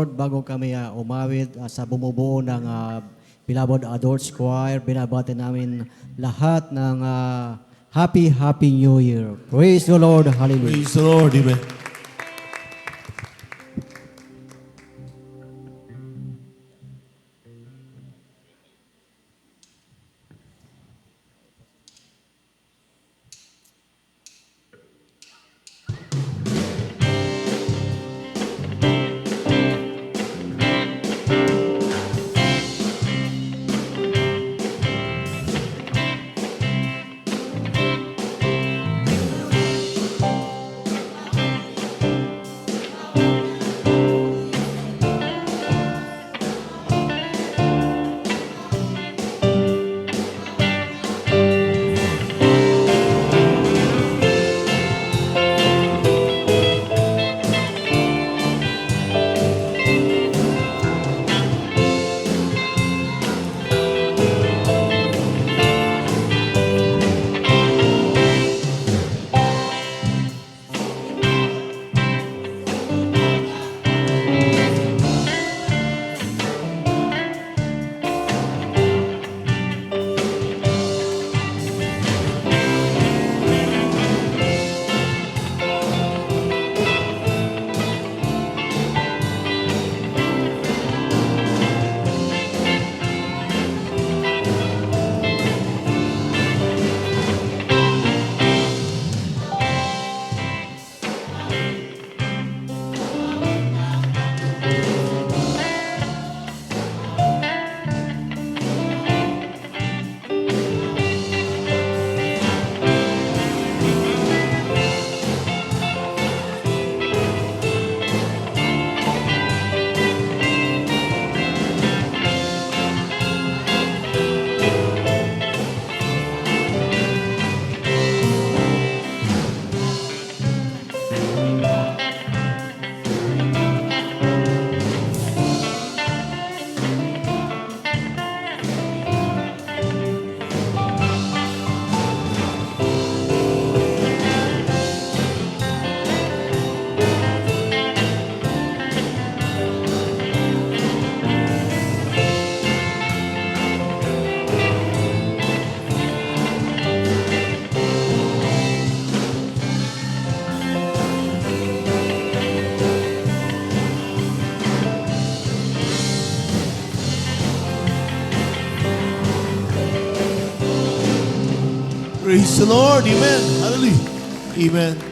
Lord, bago kami umawit sa bumubuo ng Beloved Adults Choir, binabati namin lahat ng Happy New Year. Praise the Lord. Hallelujah. Praise the Lord. Amen. Praise the Lord. Amen. Hallelujah. Amen.